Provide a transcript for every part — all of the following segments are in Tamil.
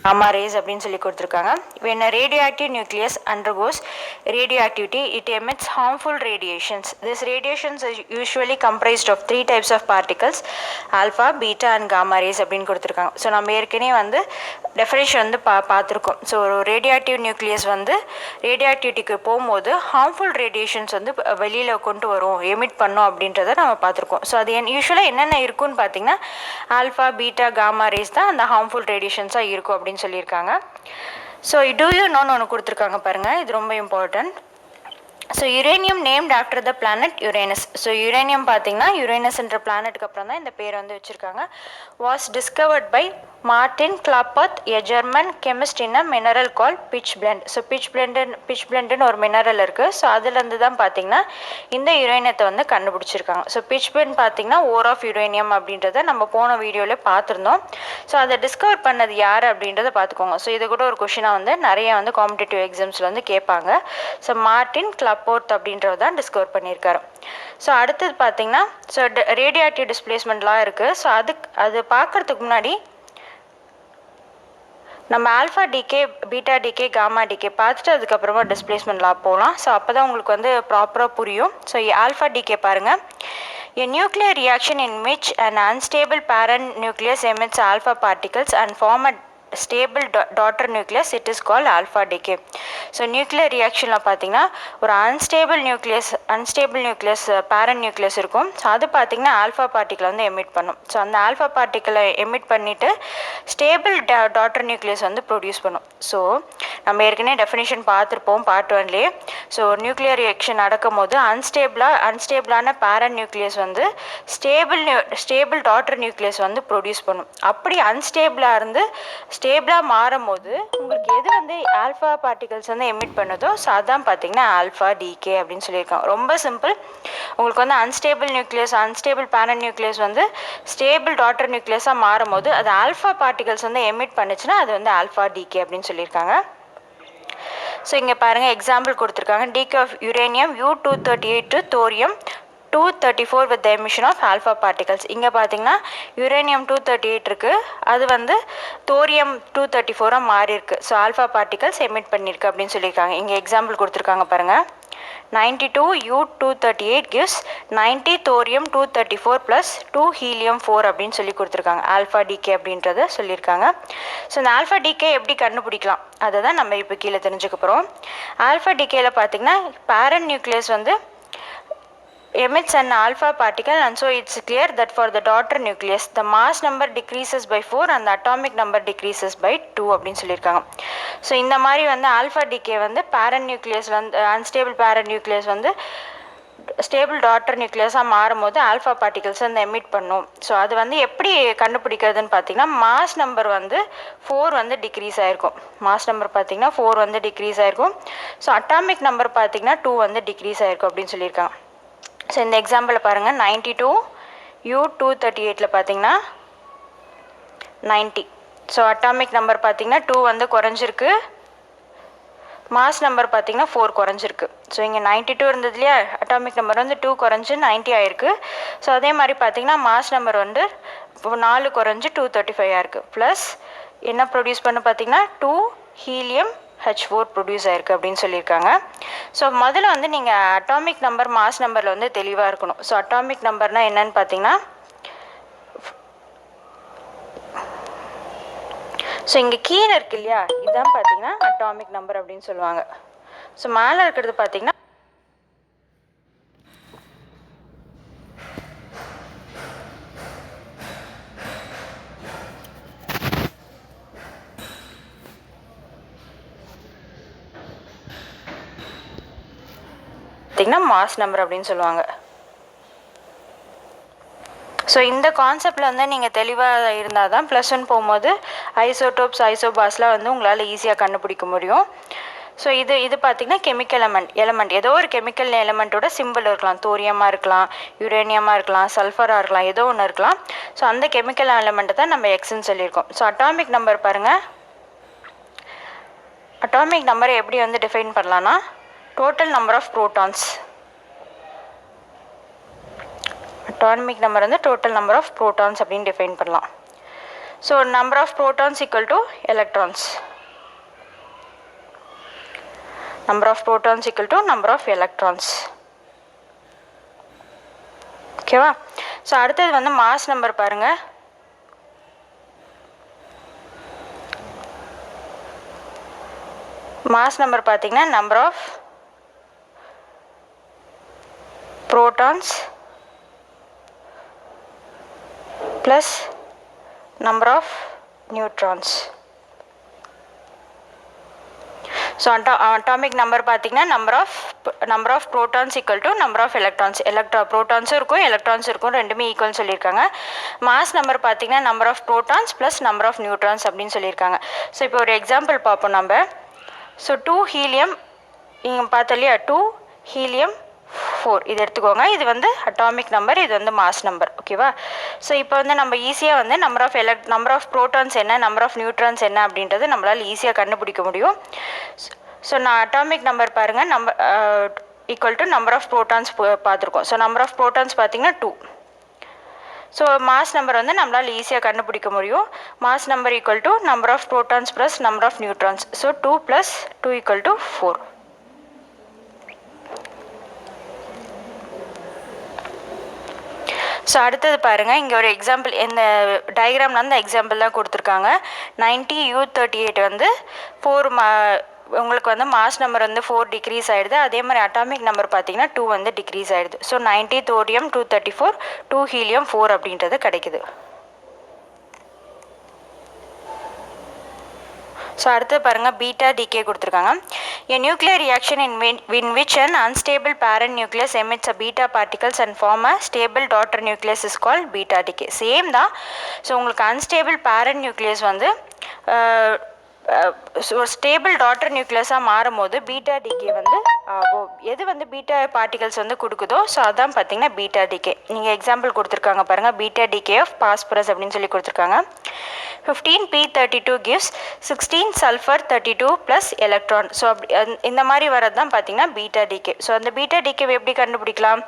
gamma rays அப்படின்னு சொல்லி கொடுத்துருக்காங்க. When a radioactive nucleus undergoes radioactivity, it emits harmful radiations. This radiations is usually comprised of three types of particles, alpha, beta and gamma rays அப்படின்னு கொடுத்துருக்காங்க. ஸோ நம்ம ஏற்கனவே வந்து டெஃபினேஷன் வந்து பார்த்துருக்கோம். ஸோ ஒரு ரேடியோஆக்டிவ் நியூக்ளியஸ் வந்து ரேடியோஆக்டிவிட்டிக்கு போகும்போது ஹார்ம்ஃபுல் ரேடியேஷன்ஸ் வந்து வெளியில் கொண்டு வரும், எமிட் பண்ணும் அப்படின்றத நம்ம பார்த்துருக்கோம். ஸோ அது யூஸ்வலாக என்னென்ன இருக்குன்னு பார்த்தீங்கன்னா ஆல்ஃபா, பீட்டா, காமா ரேஸ் தான் அந்த ஹார்ம்ஃபுல் ரேடியேஷன்ஸாக இருக்கும் அப்படின்னு சொல்லியிருக்காங்க. ஸோ டூ யூ நோன்னு ஒன்று கொடுத்துருக்காங்க பாருங்கள், இது ரொம்ப important. So uranium named after the planet Uranus. So uranium பார்த்தீங்கன்னா யுரேனஸ்ன்ற பிளானட்டுக்கு அப்புறம் தான் இந்த பேர் வந்து வச்சுருக்காங்க. Was discovered by Martin Klaproth, a German chemist in a mineral call pitchblende. So பிச் பிளெண்டுன்னு ஒரு மினரல் இருக்குது. ஸோ அதுலேருந்து தான் பார்த்தீங்கன்னா இந்த யுரேனியத்தை வந்து கண்டுபிடிச்சிருக்காங்க. ஸோ பிச் பிளெண்ட் பார்த்தீங்கன்னா ஓர் ஆஃப் யுரேனியம் அப்படின்றத நம்ம போன வீடியோவில் பார்த்துருந்தோம். ஸோ அதை டிஸ்கவர் பண்ணது யார் அப்படின்றத பார்த்துக்கோங்க. ஸோ இது கூட ஒரு கொஷினாக வந்து நிறைய வந்து காம்படிட்டிவ் எக்ஸாம்ஸில் வந்து கேட்பாங்க. ஸோ மார்டின் கிளாப்போர்த் அப்படின்றத தான் டிஸ்கவர் பண்ணியிருக்காரு. ஸோ அடுத்தது பார்த்தீங்கன்னா ஸோ ரேடியோஆக்டிவ் டிஸ்பிளேஸ்மெண்ட்லாம் இருக்குது. ஸோ அது பார்க்குறதுக்கு முன்னாடி நம்ம alpha decay, beta decay, gamma decay பார்த்துட்டு அதுக்கப்புறமா டிஸ்பிளேஸ்மெண்ட் லா போகலாம். ஸோ அப்போ தான் உங்களுக்கு வந்து ப்ராப்பராக புரியும். ஸோ ஆல்ஃபா டிகே பாருங்கள். A nuclear reaction in which an unstable parent nucleus emits alpha particles and form a stable daughter nucleus, it is called alpha decay. So nuclear ரியாக்ஷனில் பார்த்தீங்கன்னா ஒரு அன்ஸ்டேபிள் நியூக்ளியஸ் பேரண்ட் நியூக்ளியஸ் இருக்கும். ஸோ அது பார்த்தீங்கன்னா ஆல்ஃபா பார்ட்டிக்கலை வந்து எமிட் பண்ணும். ஸோ அந்த ஆல்ஃபா பார்ட்டிக்கலை எமிட் பண்ணிவிட்டு ஸ்டேபிள் டாட்டர் நியூக்ளியஸ் வந்து ப்ரொடியூஸ் பண்ணும். ஸோ நம்ம ஏற்கனவே டெஃபினேஷன் பார்த்துருப்போம் பார்ட் 1லேயே. ஸோ நியூக்ளியர் ரியாக்ஷன் நடக்கும் போது அன்ஸ்டேபிளான பேரண்ட் நியூக்ளியஸ் வந்து ஸ்டேபிள் டாட்டர் நியூக்ளியஸ் வந்து ப்ரொடியூஸ் பண்ணும். அப்படி அன்ஸ்டேபிளாக இருந்து ஸ்டேபிளாக மாறும் போது உங்களுக்கு எது வந்து ஆல்ஃபா பார்ட்டிகல்ஸ் வந்து எமிட் பண்ணுதோ ஸோ அதான் பார்த்தீங்கன்னா ஆல்ஃபா டிகே அப்படின்னு சொல்லியிருக்காங்க. ரொம்ப சிம்பிள். உங்களுக்கு வந்து அன்ஸ்டேபிள் பேரண்ட் நியூக்ளியஸ் வந்து ஸ்டேபிள் டாட்டர் நியூக்ளியஸாக மாறும் போது அது ஆல்ஃபா பார்ட்டிகல்ஸ் வந்து எமிட் பண்ணுச்சுன்னா அது வந்து ஆல்ஃபா டிகே அப்படின்னு சொல்லியிருக்காங்க. ஸோ இங்கே பாருங்கள் எக்ஸாம்பிள் கொடுத்துருக்காங்க. Decay of uranium U-238 to thorium 234 with the emission of alpha particles. இங்கே பார்த்தீங்கன்னா யுரேனியம் 238 இருக்குது, அது வந்து தோரியம் 234 மாறி இருக்குது. ஸோ ஆல்ஃபா பார்ட்டிகல்ஸ் எமிட் பண்ணியிருக்கு அப்படின்னு சொல்லியிருக்காங்க. இங்கே எக்ஸாம்பிள் கொடுத்துருக்காங்க பாருங்கள். 92 U-238 gives 90 thorium 234 plus 2 helium 4 அப்படின்னு சொல்லி கொடுத்துருக்காங்க. ஆல்ஃபா டிகே அப்படின்றத சொல்லியிருக்காங்க. ஸோ இந்த ஆல்ஃபா டிகே எப்படி கண்டுபிடிக்கலாம் அதை தான் நம்ம இப்போ கீழே தெரிஞ்சுக்க போகிறோம். ஆல்ஃபா டிகேல பார்த்தீங்கன்னா பேரண்ட் நியூக்ளியஸ் வந்து emits an alpha particle, and so it's clear that for the daughter nucleus the mass number decreases by 4 and the atomic number decreases by 2 அப்படின்னு சொல்லியிருக்காங்க. ஸோ இந்த மாதிரி வந்து ஆல்ஃபா டிகே வந்து பேரண்ட் நியூக்ளியஸ் வந்து அன்ஸ்டேபிள் பேரண்ட் நியூக்ளியஸ் வந்து ஸ்டேபிள் டாட்டர் நியூக்ளியஸாக மாறும் போது ஆல்ஃபா பார்ட்டிகல்ஸ் வந்து எமிட் பண்ணும். ஸோ அது வந்து எப்படி கண்டுபிடிக்கிறதுன்னு பார்த்தீங்கன்னா மாஸ் நம்பர் வந்து 4 வந்து டிக்ரீஸ் ஆகிருக்கும். மாஸ் நம்பர் பார்த்தீங்கன்னா 4 வந்து டிக்ரீஸ் ஆகிருக்கும். ஸோ அட்டாமிக் நம்பர் பார்த்தீங்கன்னா 2 வந்து டிக்ரீஸ் ஆகிருக்கும் அப்படின்னு சொல்லியிருக்காங்க. ஸோ இந்த எக்ஸாம்பிளில் பாருங்கள். 92 U-238 பார்த்தீங்கன்னா 90. ஸோ அட்டாமிக் நம்பர் பார்த்தீங்கன்னா 2 வந்து குறைஞ்சிருக்கு, மாஸ் நம்பர் பார்த்தீங்கன்னா 4 குறைஞ்சிருக்கு. ஸோ இங்கே 92 இருந்தது இல்லையா, அட்டாமிக் நம்பர் வந்து 2 குறைஞ்சி 90 ஆயிருக்கு. ஸோ அதே மாதிரி பார்த்தீங்கன்னா மாஸ் நம்பர் வந்து 4 குறைஞ்சி 235 ஆயிருக்கு. ப்ளஸ் என்ன ப்ரொடியூஸ் பண்ண பார்த்தீங்கன்னா 2 ஹீலியம் H4 ப்ரொடியூஸ் ஆயிருக்கு அப்படின்னு சொல்லியிருக்காங்க. ஸோ முதல்ல வந்து நீங்கள் அட்டாமிக் நம்பர் மாஸ் நம்பரில் வந்து தெளிவாக இருக்கணும். ஸோ அட்டாமிக் நம்பர்னால் என்னன்னு பார்த்தீங்கன்னா ஸோ இங்கே கீழே இருக்கு இல்லையா, இதுதான் பார்த்தீங்கன்னா அட்டாமிக் நம்பர் அப்படின்னு சொல்லுவாங்க. ஸோ மேலே இருக்கிறது பார்த்தீங்கன்னா மாஸ் நம்பர் அப்படின்னு சொல்லுவாங்க. ஸோ இந்த கான்செப்டில் வந்து நீங்கள் தெளிவாக இருந்தால் தான் +1 போகும்போது ஐசோடோப்ஸ் ஐசோபாஸ்லாம் வந்து உங்களால் ஈஸியாக கண்டுபிடிக்க முடியும். ஸோ இது பார்த்திங்கன்னா கெமிக்கல் எலமெண்ட் ஏதோ ஒரு கெமிக்கல் எலமெண்ட்டோட சிம்பிள் இருக்கலாம். தோரியமாக இருக்கலாம், யுரேனியமாக இருக்கலாம், சல்ஃபராக இருக்கலாம், ஏதோ ஒன்று இருக்கலாம். ஸோ அந்த கெமிக்கல் எலமெண்ட்டை தான் நம்ம எக்ஸ்ன்னு சொல்லியிருக்கோம். ஸோ அட்டாமிக் நம்பர் பாருங்கள். அட்டாமிக் நம்பரை எப்படி வந்து டிஃபைன் பண்ணலான்னா total number of protons. Atomic number வந்து total number of protons அப்படின்னு டிஃபைன் பண்ணலாம். So number of protons equal to electrons. Number of protons equal to number of electrons. ஓகேவா? ஸோ அடுத்தது வந்து மாஸ் நம்பர் பாருங்கள். மாஸ் நம்பர் பார்த்தீங்கன்னா number of protons plus number of neutrons. So atomic number பார்த்தீங்கன்னா number of protons equal to number of electrons. protons இருக்கும் electrons இருக்கும் ரெண்டுமே ஈக்குவல் சொல்லியிருக்காங்க. மாஸ் நம்பர் பார்த்தீங்கன்னா number of protons plus number of neutrons அப்படின்னு சொல்லியிருக்காங்க. ஸோ இப்போ ஒரு எக்ஸாம்பிள் பார்ப்போம் நம்ம. ஸோ 2 ஹீலியம் இங்கே பார்த்தோம் இல்லையா, 2 ஹீலியம் 4 இது எடுத்துக்கோங்க. இது வந்து அட்டாமிக் நம்பர், இது வந்து மாஸ் நம்பர். ஓகேவா? ஸோ இப்போ வந்து நம்ம ஈஸியாக வந்து நம்பர் ஆஃப் ப்ரோட்டான்ஸ் என்ன, நம்பர் ஆஃப் நியூட்ரான்ஸ் என்ன அப்படின்றது நம்மளால் ஈஸியாக கண்டுபிடிக்க முடியும். ஸோ நான் அட்டாமிக் நம்பர் பாருங்கள், equal to number of protons பார்த்துருக்கோம். ஸோ நம்பர் ஆஃப் ப்ரோட்டான்ஸ் பார்த்தீங்கன்னா 2. ஸோ மாஸ் நம்பர் வந்து நம்மளால் ஈஸியாக கண்டுபிடிக்க முடியும். Mass number equal to number of protons plus number of neutrons. So 2 + 2 = 4. So அடுத்தது பாருங்கள், இங்கே ஒரு எக்ஸாம்பிள் இந்த டயக்ராமில் வந்து எக்ஸாம்பிள் தான் கொடுத்துருக்காங்க. 90U38 வந்து 4 உங்களுக்கு வந்து மாஸ் நம்பர் வந்து 4 டிக்ரீஸ் ஆகிடுது. அதே மாதிரி அட்டாமிக் நம்பர் பார்த்தீங்கன்னா 2 வந்து டிக்ரீஸ் ஆகிடுது. ஸோ 90 thorium 234 2 helium 4 அப்படின்றது கிடைக்குது. ஸோ அடுத்து பாருங்கள், பீட்டா டிகே கொடுத்துருக்காங்க. A nuclear reaction in which an unstable parent nucleus emits a beta particles and form a stable daughter nucleus is called beta decay. Same தான். ஸோ உங்களுக்கு unstable parent nucleus வந்து ஸ்டேபிள் டாட்டர் நியூக்ளியஸாக மாறும் போது பீட்டா டிகே வந்து ஆகும். எது வந்து பீட்டா பார்ட்டிகல்ஸ் வந்து கொடுக்குதோ ஸோ அதான் பார்த்தீங்கன்னா பீட்டா டிகே. நீங்கள் எக்ஸாம்பிள் கொடுத்துருக்காங்க பாருங்கள், பீட்டா டிகே ஆஃப் பாஸ்பரஸ் அப்படின்னு சொல்லி கொடுத்துருக்காங்க. 15P32 gives 16 sulfur 32 plus electron. So அப்படி இந்த மாதிரி வரது தான் பார்த்தீங்கன்னா பீட்டா டிகே. ஸோ அந்த பீட்டா டிகே எப்படி கண்டுபிடிக்கலாம்?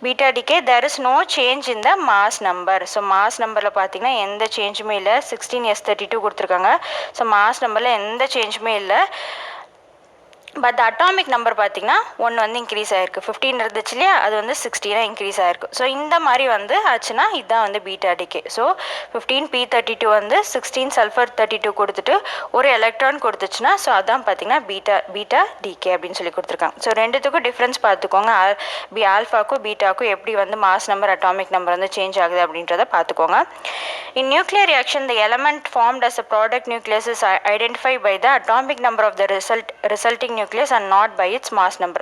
Beta decay there is no change in the mass number. So mass நம்பரில் பார்த்தீங்கன்னா எந்த சேஞ்சுமே இல்லை. 16S32 கொடுத்துருக்காங்க. ஸோ மாஸ் நம்பரில் எந்த சேஞ்சுமே இல்லை. பட் அட்டாமிக் நம்பர் பார்த்தீங்கன்னா 1 வந்து இன்க்ரீஸ் ஆகிருக்கு. 15 இருந்துச்சு இல்லையா, அது வந்து 16 இன்க்ரீஸ் ஆகிருக்கு. ஸோ இந்த மாதிரி வந்து ஆச்சுன்னா இதுதான் வந்து பீட்டா டிகே. ஸோ 15P32 வந்து 16 சல்ஃபர் 32 கொடுத்துட்டு ஒரு எலக்ட்ரான் கொடுத்துச்சுன்னா ஸோ அதான் பார்த்தீங்கன்னா பீட்டா டிகே அப்படின்னு சொல்லி கொடுத்துருக்காங்க. ஸோ ரெண்டுத்துக்கும் டிஃப்ரென்ஸ் பார்த்துக்கோங்க. ஆல்ஃபாக்கும் பீட்டாக்கும் எப்படி வந்து மாஸ் நம்பர் அட்டாமிக் நம்பர் வந்து சேஞ்ச் ஆகுது அப்படின்றத பார்த்துக்கோங்க. In nuclear reaction, the element formed as a product nucleus is identified by the atomic number of the resulting nucleus and not by its mass number.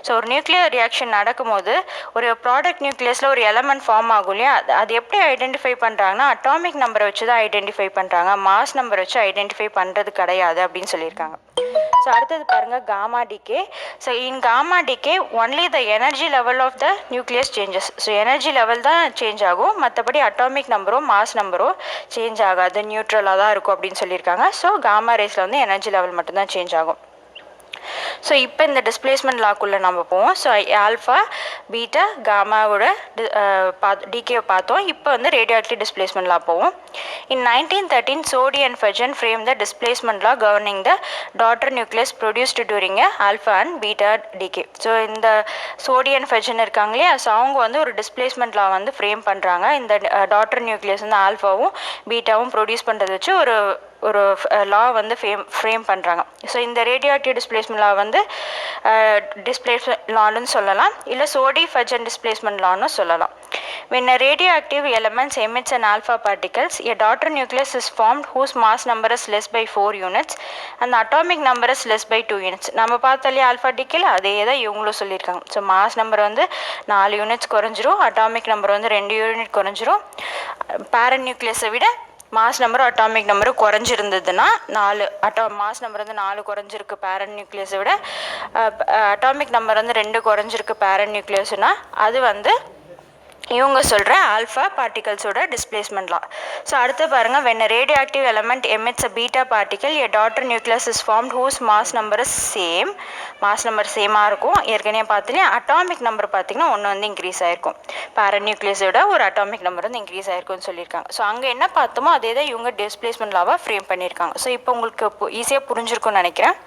So ஒரு நியூக்ளியர் ரியாக்ஷன் நடக்கும்போது ஒரு ப்ராடக்ட் நியூக்ளியஸில் ஒரு எலமெண்ட் ஃபார்ம் ஆகும் இல்லையா, அது எப்படி ஐடென்டிஃபை பண்ணுறாங்கன்னா அட்டாமிக் நம்பரை வச்சு தான் ஐடென்டிஃபை பண்ணுறாங்க, மாஸ் நம்பரை வச்சு ஐடென்டிஃபை பண்ணுறது கிடையாது அப்படின்னு சொல்லியிருக்காங்க. ஸோ அடுத்தது பாருங்கள், gamma decay. So in gamma decay only the energy level of the nucleus changes. So energy level தான் சேஞ்ச் ஆகும், மற்றபடி அட்டாமிக் நம்பரோ மாஸ் நம்பரோ சேஞ்ச் ஆகாது, நியூட்ரலாக தான் இருக்கும் அப்படின்னு சொல்லியிருக்காங்க. ஸோ காமா ரேஸில் வந்து எனர்ஜி லெவல் மட்டும்தான் சேஞ்ச் ஆகும். ஸோ இப்போ இந்த டிஸ்பிளேஸ்மெண்ட் லாக்குள்ளே நம்ம போவோம். ஸோ ஆல்ஃபா பீட்டா காமாவோட டிகே பார்த்தோம். இப்போ வந்து ரேடியோ ஆக்டிவ் டிஸ்பிளேஸ்மெண்ட் லா போவோம். In 1913, Soddy and Fagin framed the displacement law governing the daughter nucleus produced during a alpha and beta decay. So இந்த Soddy and Fagin இருக்காங்க இல்லையா, ஸோ அவங்க வந்து ஒரு டிஸ்பிளேஸ்மெண்ட் லா வந்து ஃப்ரேம் பண்ணுறாங்க. இந்த டாட்டர் நியூக்ளியஸ் வந்து ஆல்ஃபாவும் பீட்டாவும் ப்ரொடியூஸ் பண்ணுறது வச்சு ஒரு லா வந்து ஃப்ரேம் பண்ணுறாங்க. ஸோ இந்த ரேடியோ ஆக்டிவ் டிஸ்பிளேஸ்மெண்ட் லா வந்து டிஸ்பிளேஸ்மெண்ட் லான்னு சொல்லலாம், இல்லை சோடி ஃபஜன் டிஸ்பிளேஸ்மெண்ட் லான்னு சொல்லலாம். When a radioactive element emits an alpha particles, a daughter nucleus is formed whose mass number is less by 4 units and the atomic number is less by 2 units. நம்ம பார்த்தாலே ஆல்ஃபா டிகேல அதே தான் இவங்களும் சொல்லியிருக்காங்க. ஸோ மாஸ் நம்பர் வந்து 4 யூனிட்ஸ் குறைஞ்சிரும், அட்டாமிக் நம்பர் வந்து 2 யூனிட் குறைஞ்சிரும். பேரண்ட் நியூக்ளியஸை விட மாஸ் நம்பரும் அட்டாமிக் நம்பரும் குறைஞ்சிருந்ததுன்னா 4 மாஸ் நம்பர் வந்து 4 குறைஞ்சிருக்கு பேரண்ட் நியூக்ளியஸை விட, அட்டாமிக் நம்பர் வந்து 2 குறைஞ்சிருக்கு பேரண்ட் நியூக்ளியஸ்னால் அது வந்து இவங்க சொல்கிற ஆல்ஃபா பார்ட்டிகல்ஸோட டிஸ்பிளேஸ்மெண்ட் லா. ஸோ அடுத்து பாருங்கள், when a radioactive element emits a beta particle, a daughter nucleus is formed whose mass number is same. Mass number சேமாக இருக்கும். ஏற்கனவே பார்த்துட்டு அட்டாமிக் நம்பர் பார்த்திங்கன்னா ஒன்று வந்து இன்க்ரீஸ் ஆகிருக்கும். பேரநியூக்ளியஸோட ஒரு அட்டாமிக் நம்பர் வந்து இன்க்ரீஸ் ஆகிருக்கும்னு சொல்லியிருக்காங்க. ஸோ அங்கே என்ன பார்த்தோமோ அதே தான் இவங்க டிஸ்பிளேஸ்மெண்ட் லாவாக ஃப்ரேம் பண்ணியிருக்காங்க. ஸோ இப்போ உங்களுக்கு ஈஸியாக புரிஞ்சிருக்கும்னு நினைக்கிறேன்.